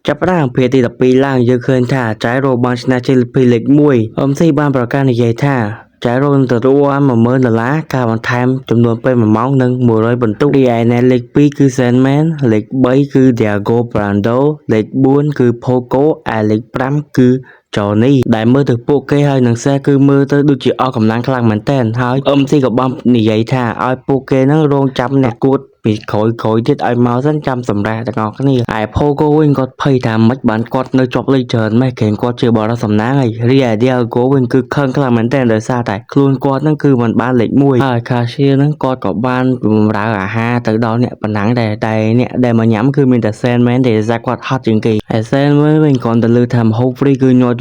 ចាប់ផ្ដើមភាគទី12ឡើងយើងឃើញថាចៃរ៉ូបានឈ្នះជ័យលាភីលេខ1 MC បានប្រកាសនិយាយថាចៃរ៉ូនឹងទទួលបាន$10000ការបន្ថែមចំនួនពេល1ម៉ោងនិង100បន្ទុករីឯអ្នកលេខ2គឺ Sandman លេខ3គឺ Diego Brando លេខ4គឺ Poco ឯលេខ5គឺ Johnny ដែលមើលទៅពួកគេហើយនឹងសេះគឺមើលទៅដូចជាអស់កម្លាំងខ្លាំងមែនទែនហើយ MC ក៏បាននិយាយថាឲ្យពួកគេនឹងរងចាំអ្នកគួតពីក្រោយទៀតឲ្យមកសិនចាំសម្រាប់ទាំងអស់គ្នាឯ Pogo វិញគាត់ភ័យថាមិនបានគាត់នៅជាប់លេខច្រើនម៉េះគេគាត់ជាបរិសុទ្ធសំណាងហើយរីឯ Diego វិញគឺខឹងខ្លាំងមែនទែនដោយសារតែខ្លួនគាត់នឹងគឺមិនបានលេខ1ហើយ Cashier នឹងគាត់ក៏បានបម្រើអាហារទៅដល់អ្នកប៉ុណ្ណឹងដែរតែអ្នកដែលមកញ៉ាំគឺមានតែ Sandman ដែលថាគាត់ហត់ជាងគេឯ Sandman វិញគាត់ទៅលើថាម្ហូប free គឺញាត់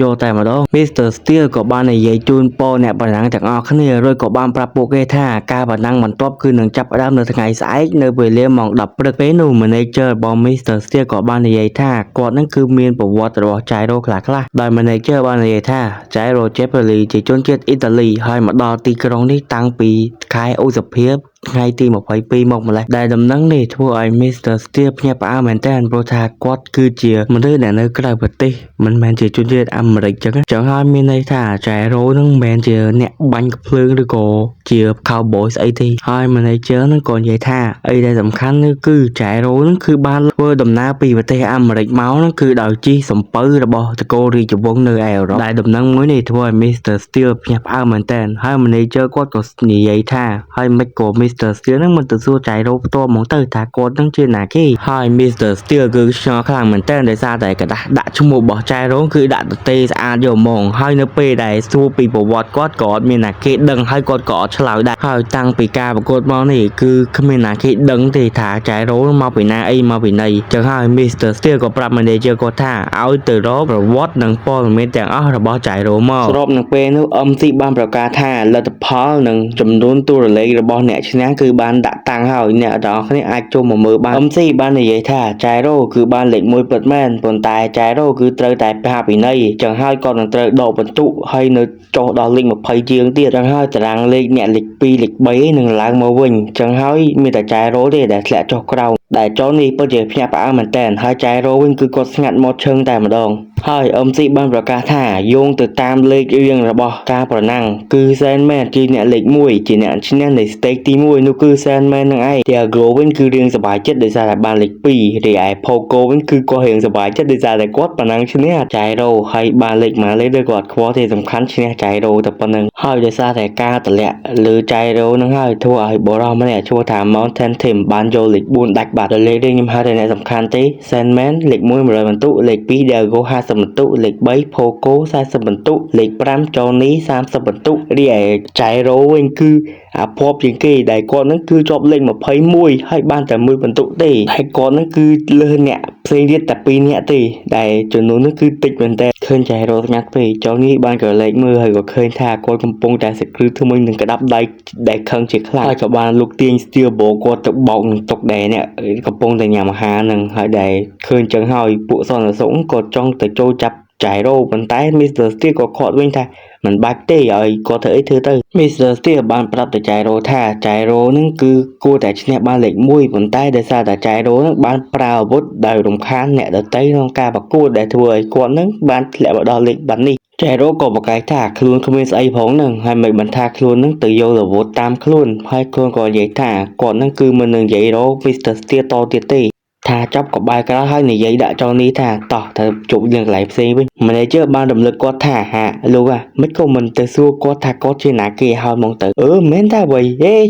យកតែម្ដង Mr. Steel ក៏បាននិយាយជូនពរអ្នកប៉ុណ្ណឹងទាំងអស់គ្នារួចក៏បានប្រាប់ពួកគេថាការប៉ុណ្ណឹងបន្ទាប់គឺនឹងចាប់ផ្ដើមនៅថ្ងៃស្អែកនៅវេលាម៉ោង10ព្រឹកពេលនោះ Manager របស់ Mr. Steel ក៏បាននិយាយថាគាត់នឹងគឺមានប្រវត្តិរបស់ Jairo ខ្លះដោយ Manager បាននិយាយថា Jairo Cepelli ជាជនជាតិអ៊ីតាលីហើយមកដល់ទីក្រុងនេះតាំងពីខែឧសភាថ្ងៃទី22មកម្លេះដែលដំណឹងនេះធ្វើឲ្យ Mr. Steel ភ្ញាក់ផ្អើលមែនទែនព្រោះថាគាត់គឺជាមនុស្សដែលនៅក្រៅប្រទេសមិនមែនជាជនជាតិអាមេរិកចឹងហើយមានន័យថា Jairo នឹងមិនមែនជាអ្នកបាញ់ភ្លើងឬក៏ជា cowboy ស្អីទេហើយ Manager នឹងក៏និយាយថាអីដែលសំខាន់នោះគឺ Jairo នឹងគឺបានធ្វើដំណើរពីប្រទេសអាមេរិកមកនឹងគឺដោយជិះសំពៅរបស់នគររាជវង្សនៅអឺរ៉ុបដែលដំណឹងមួយនេះធ្វើឲ្យ Mr. Steel ភ្ញាក់ផ្អើលមែនទែនហើយ Manager គាត់ក៏និយាយថាហើយមិនក៏ Mr. Steel នឹងមិនទៅសួរ Jairo ផ្ទាល់ហ្មងទៅថាគាត់នឹងជាណាគេហើយ Mr. Steel គឺឆ្ងល់ខ្លាំងមែនទែនដោយសារតែกระดาษដាក់ឈ្មោះរបស់ Jairo គឺដាក់ទទេស្អាតយកហ្មងហើយនៅពេលដែលសួរពីប្រវត្តិគាត់ក៏អត់មានណាគេដឹងហើយគាត់ក៏អត់ឆ្លើយដែរហើយតាំងពីការប្រកួតមកនេះគឺគ្មានណាគេដឹងទេថា Jairo មកពីណាអីមកពីណីចឹងហើយ Mr. Steel ក៏ប្រាប់ Manager គាត់ថាឲ្យទៅរកប្រវត្តិនិងព័ត៌មានទាំងអស់របស់ Jairo មកស្របនឹងពេលនោះ MC បានប្រកាសថាលទ្ធផលនិងចំនួនតួលេខរបស់អ្នកឈ្នះគឺបានដាក់តាំងហើយអ្នកទាំងអស់គ្នាអាចចូលមកមើលបាន MC បាននិយាយថា Jairo គឺបានលេខ1ពិតមែនប៉ុន្តែ Jairo គឺត្រូវតែផាពិន័យចឹងហើយគាត់នឹងត្រូវដកបន្ទុកហើយនៅចុះដល់លេខ20ជាងទៀតចឹងហើយតារាងលេខអ្នកលេខ2លេខ3នឹងឡើងមកវិញចឹងហើយមានតែ Jairo ទេដែលធ្លាក់ចុះក្រោមដែលចុះនេះពិតជាភ្ញាក់ផ្អើលមែនតើហើយ Jairo វិញគឺគាត់ស្ងាត់មកឈឹងតែម្ដងហើយ MC បានប្រកាសថាយោងទៅតាមលេខរៀងរបស់ការប្រណាំងគឺ Sandman ជាអ្នកលេខ1ជាអ្នកឈ្នះនៃ stake ទី1នោះគឺ Sandman នឹងឯង Diego វិញគឺរៀងសប្បាយចិត្តដោយសារតែបានលេខ2រីឯ Poco វិញគឺគាត់រៀងសប្បាយចិត្តដោយសារតែគាត់ប្រណាំងឈ្នះ Jairo ហើយបានលេខម៉ាលេខដូចគាត់ខ្វល់ទេសំខាន់ឈ្នះ Jairo តែប៉ុណ្្នឹងហើយដោយសារតែការតម្លាក់លើ Jairo នឹងហើយធ្វើឲ្យបរិះម្នាក់ឈ្មោះថា Mountain Tim បានយកលេខ4ដាច់បាត់លេខនេះខ្ញុំហៅថាអ្នកសំខាន់ទេ Sandman លេខ1 100បន្ទុកលេខ2 Diego 50បន្ទុកលេខ3 Poco 40បន្ទុកលេខ5 Johnny 30បន្ទុករីឯ Jairo វិញគឺអាភ័ព្វជាងគេដែលគាត់នឹងគឺជាប់លេខ21ហើយបានតែ1បន្ទុកទេហើយគាត់នឹងគឺលើសអ្នកផ្សេងទៀតតែ2នាក់ទេដែលចំនួននេះគឺតិចមែនតើឃើញ Jairo ស្ងាត់ពេក Johnny បានក៏លេខមើលហើយក៏ឃើញថាគាត់កំពុងតែសក្រឹធ្វើនឹងក្តាប់ដៃដែលខឹងជាខ្លាំងហើយក៏បានលុកទាញ Steel Ball គាត់ទៅបោកនឹងតុកដែលអ្នកកំពុងតែញ៉ាំអាហារនឹងហើយដែលឃើញចឹងហើយពួកសន្តិសុខក៏ចង់ទៅចូលចាប់Jairo ប៉ុន្តែ Mr. Steel ក៏ខាត់វិញថាមិនបាច់ទេឲ្យគាត់ធ្វើអីធ្វើទៅ Mr. Steel បានប្រាប់ទៅ Jairo ថា Jairo នឹងគឺគួរតែឈ្នះបានលេខ1ប៉ុន្តែដោយសារតែ Jairo នឹងបានប្រើអាវុធដោយរំខានអ្នកដទៃក្នុងការប្រកួតដែលធ្វើឲ្យគាត់នឹងបានធ្លាក់មកដល់លេខបាត់នេះJairo ក៏ប្រកែកថាខ្លួនគ្មានស្អីផងនឹងហើយមិនបានថាខ្លួននឹងទៅយកអាវុធតាមខ្លួនហើយខ្លួនក៏និយាយថាគាត់នឹងគឺមិននឹងនិយាយរក Mr. Steel តទៀតទេថាចាប់ក៏បែរក្រោយហើយនិយាយដាក់ចនេះថាតោះទៅជប់យើងកន្លែងផ្សេងវិញ Manager បានរំលឹកគាត់ថាហាលោកមិនក៏មិនទៅសួរគាត់ថាគាត់ជាណាគេហើយមកទៅមែនថាអ្វី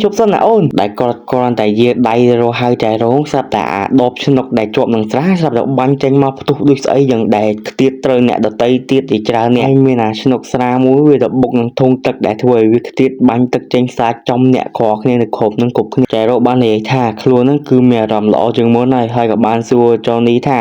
ជប់សិនណាអូនដែលគាត់គ្រាន់តែយាដៃរហៅJairoស្រាប់តែអាដបឆ្នុកដែលជាប់នឹងស្រាស្រាប់តែបាញ់ចេញមកផ្ទុះដូចស្អីយ៉ាងដែលខ្ទៀតត្រូវអ្នកដតីទៀតជាច្រើនអ្នកមានអាឆ្នុកស្រាមួយវាទៅបុកនឹងធុងទឹកដែលធ្វើឲ្យវាខ្ទៀតបាញ់ទឹកចេញសាច់ចំអ្នកខគ្នានៅគ្រប់នឹងគ្រប់គ្នាJairoបាននិយាយថាខ្លួននឹងគឺមានអារម្មណ៍ល្អជាងមុនហើយក៏បានសួរ Johnny ថា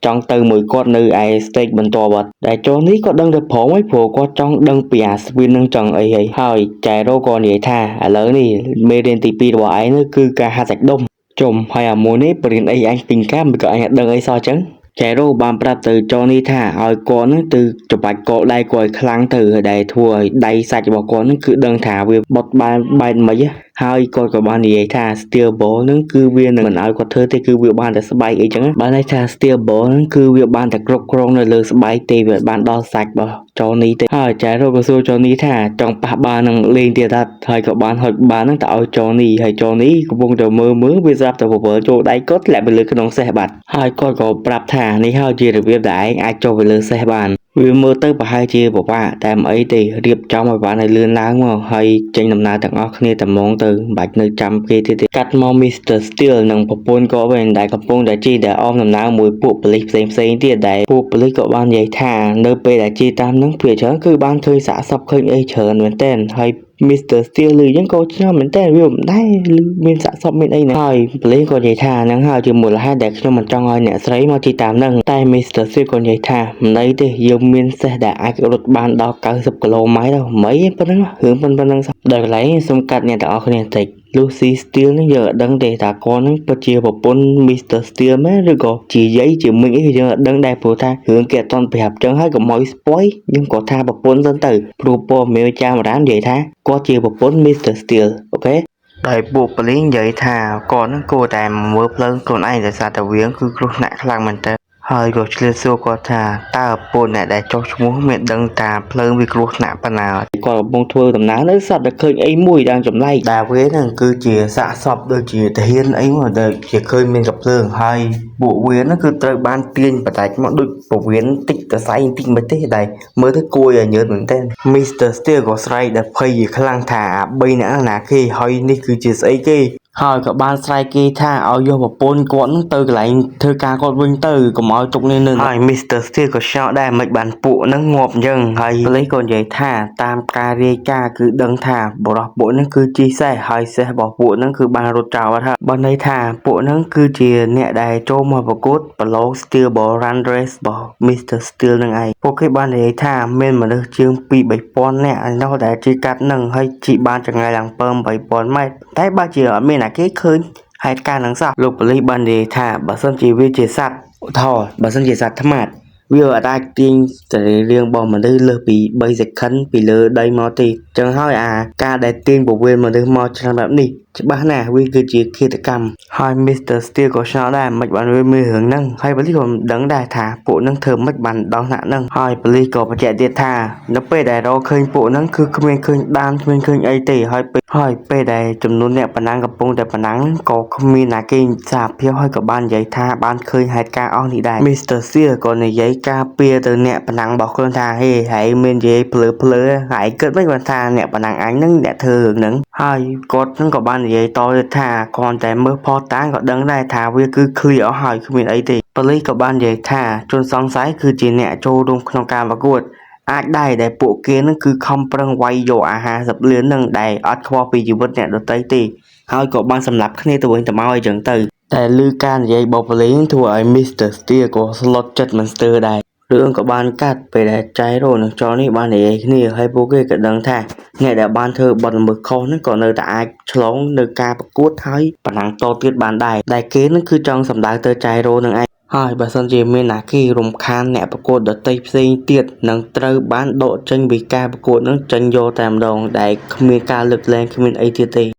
ចង់ទៅមួយគាត់នៅឯ stake បន្ទាប់បាត់ដែល Johnny ក៏ដឹងទៅព្រមព្រោះគាត់ចង់ដឹងពីអា Swin នឹងចង់អីហើយ Jairo ក៏និយាយថាឥឡូវនេះមេរៀនទី2របស់ឯងនោះគឺការហាត់សាច់ដុំជុំហើយអាមួយនេះបរៀនអីអញពីកាមិនក៏អញដឹងអីសោះចឹងJairo បានប្រាប់ទៅ Johnny ថាឲ្យគាត់នឹងទៅច្បាច់កដៃគាត់ឲ្យខ្លាំងទៅដែលធ្វើឲ្យដៃសាច់របស់គាត់នឹងគឺដឹងថាវាបត់បែនមិន ហើយគាត់ក៏បាននិយាយថា Steel Ball ហ្នឹងគឺវានឹងមិនឲ្យគាត់ធ្វើទេគឺវាបានតែស្បែកអីចឹងបានន័យថា Steel Ball ហ្នឹងគឺវាបានតែគ្រប់គ្រងនៅលើស្បែកទេវាបានដល់សាច់របស់ Johnny ទេហើយចែរ៉ូក៏សួរ Johnny ថាចង់ប៉ះបាល់នឹងលេងទៀតអត់ហើយក៏បានហុចបាល់ហ្នឹងទៅឲ្យ Johnny ហើយ Johnny កំពុងតែមើលវាស្រាប់តែវល់ចូលដៃគាត់ធ្លាក់ទៅលើក្នុងសេះបាត់ហើយគាត់ក៏ប្រាប់ថានេះហើយជារបៀបដែលឯងអាចចុះទៅលើសេះបានវាមើលទៅប្រហែលជាពិបាកតែមិនអីទេរៀបចំឲ្យបានឲ្យលឿនឡើងមកហើយចេញដំណើរទាំងអស់គ្នាតែហ្មងទៅមិនបាច់នៅចាំគេទេកាត់មក Mr. Steel និងប្រពន្ធគាត់វិញដែលកំពុងតែជិះតែអមដំណើរមួយពួកប៉ូលីសផ្សេងទៀតដែលពួកប៉ូលីសក៏បាននិយាយថានៅពេលដែលជិះតាមនឹងភាគច្រើនគឺបានឃើញសាកសពឃើញអីច្រើនមែនទែនហើយ Mr. Steel ឮចឹងក៏ឆ្ងល់មែនតើវាមិនដែរឮមានសាកសពមានអីណាហើយប៉ូលីសក៏និយាយថាហ្នឹងហើយជាមូលហេតុដែលខ្ញុំមិនចង់ឲ្យអ្នកស្រីមកជិះតាមហ្នឹងតែ Mr. Steel ក៏និយាយថាមិនអីទេយើងមានសេះដែលអាចរត់បានដល់90គីឡូម៉ែត្រទៅមិនអីប៉ុណ្ណឹងរឿងប៉ុណ្ណឹងដល់កន្លែងសូមកាត់អ្នកទាំងអស់គ្នាបន្តិចLucy Steel នេះយើងអត់ដឹងទេថាគាត់នឹងពិតជាប្រពន្ធ Mr. Steel មែនឬក៏ជាយាយជាមីងអីយើងអត់ដឹងដែរព្រោះថារឿងគេអត់ទាន់ប្រាប់ចឹងហើយកុំឲ្យ spoil យើងក៏ថាប្រពន្ធសិនទៅព្រោះព័ត៌មានចាមរាននិយាយថាគាត់ជាប្រពន្ធ Mr. Steel អូខេដោយពួកប៉ូលីសនិយាយថាគាត់នឹងគួរតែមើលភ្លើងខ្លួនឯងដោយសារតែវាគឺគ្រោះថ្នាក់ខ្លាំងមែនតើហើយក៏ឆ្លៀតសួរគាត់ថាតើពួកអ្នកដែលចុះឈ្មោះមានដឹងថាភ្លើងវាគ្រោះថ្នាក់ប៉ុណ្ណាគាត់កំពុងធ្វើដំណើរនៅសត្វតែឃើញអីមួយđangចម្លែកដែលវាហ្នឹងគឺជាសាកសពដូចជាទាហានអីមកដែលជាឃើញមានកាភ្លើងហើយពួកវាហ្នឹងគឺត្រូវបានទាញបដាច់មកដូចពវៀនតិចតសៃបន្តិចមិនទេដែលមើលទៅគួរឲ្យញើសមែនតើ Mr. Steel ក៏ស្រែកដល់ភ័យខ្លាំងថាអា3នាក់ណាគេហើយនេះគឺជាស្អីគេហើយក៏បានស្រែកគេថាឲ្យយកប្រពន្ធគាត់នឹងទៅកន្លែងធ្វើការគាត់វិញទៅកុំឲ្យទុកនេះនឹងហើយ Mr. Steel ក៏ឆ្ងល់ដែរមិនបានពួកនឹងងាប់អញ្ចឹងហើយប៉ូលីសក៏និយាយថាតាមការរាយការណ៍គឺដឹងថាបរិះពួកនឹងគឺជិះសេះហើយសេះរបស់ពួកនឹងគឺបានរត់ចោលអត់ហើយបើន័យថាពួកនឹងគឺជាអ្នកដែលចូលមកប្រកួតប្រឡង Steel Ball Run Race របស់ Mr. Steel នឹងឯងពួកគេបាននិយាយថាមានមនុស្សជាង 2-3000 នាក់ឯនោះដែលជិះកាត់នឹងហើយជិះបានចម្ងាយឡើង 7-8000 ម៉ែត្រតែបើជាអត់មានគេឃើញហេតុការណ៍នឹងសោះលោកប៉ូលីសបាននិយាយថាបើសិនជាវាជាសត្វឧទាហរណ៍បើសិនជាសត្វថ្មាវាអាចទាញសរីរាង្គរបស់មនុស្សលើសពី3សេខិនពីលើដីមកទេចឹងហើយការដែលទាញពវៀនមនុស្សមកច្រើនបែបនេះច្បាស់ណាស់វាគឺជាឃាតកម្មហើយ Mr. Steel ក៏ឆ្ងល់ដែរមិនបានវាមានរឿងហ្នឹងហើយប៉ូលីសក៏មិនដឹងដែរថាពួកហ្នឹងធ្វើមិនបានដល់ថ្នាក់ហ្នឹងហើយប៉ូលីសក៏បញ្ជាក់ទៀតថានៅពេលដែលរកឃើញពួកហ្នឹងគឺគ្មានឃើញដានគ្មានឃើញអីទេហើយពេលដែលចំនួនអ្នកប្រណាំងកំពុងតែប្រណាំងក៏គ្មានណាគេសារភាពហើយក៏បាននិយាយថាបានឃើញហេតុការណ៍អស់នេះដែរ Mr. Steel ក៏និយាយការពារទៅអ្នកប្រណាំងរបស់ខ្លួនថាហេហើយមាននិយាយភ្លើហើយគិតមិនបានថាអ្នកប្រណាំងអញហ្នឹងអ្នកធ្វើរឿងហ្នឹងហើយគាត់ហ្នឹងក៏បាននិយាយតទៀតថាគ្រាន់តែមើលផតាងក៏ដឹងដែរថាវាគឺ clear អស់ហើយគ្មានអីទេប៉ូលីសក៏បាននិយាយថាជនសង្ស័យគឺជាអ្នកចូលរួមក្នុងការប្រកួតអាចដែរដែលពួកគេនឹងគឺខំប្រឹងវាយយកអាហារ10លាននឹងដែលអត់ខ្វល់ពីជីវិតអ្នកដទៃទេហើយក៏បានសម្លាប់គ្នាទៅវិញទៅមកអីចឹងទៅតែឮការនិយាយរបស់ប៉ូលីសធ្វើឲ្យ Mr. Steel ក៏ស្លុតចិត្តមិនស្ទើរដែររឿងក៏បានកាត់ពេលដែលចៃរ៉ូនិងចនេះបាននិយាយគ្នាហើយពួកគេក៏ដឹងថាអ្នកដែលបានធ្វើបទល្មើសខុសហ្នឹងក៏នៅតែអាចឆ្លងនៅការប្រកួតហើយប្រណាំងតទៀតបានដែរដែលគេនឹងគឺចង់សម្ដៅទៅចៃរ៉ូនឹងឯងហើយបើសិនជាមានណាគេរំខានអ្នកប្រកួតដទៃផ្សេងទៀតនឹងត្រូវបានដកចេញពីការប្រកួតនឹងចេញយកតែម្ដងដែលគ្មានការលើកលែងគ្មានអីទៀតទេ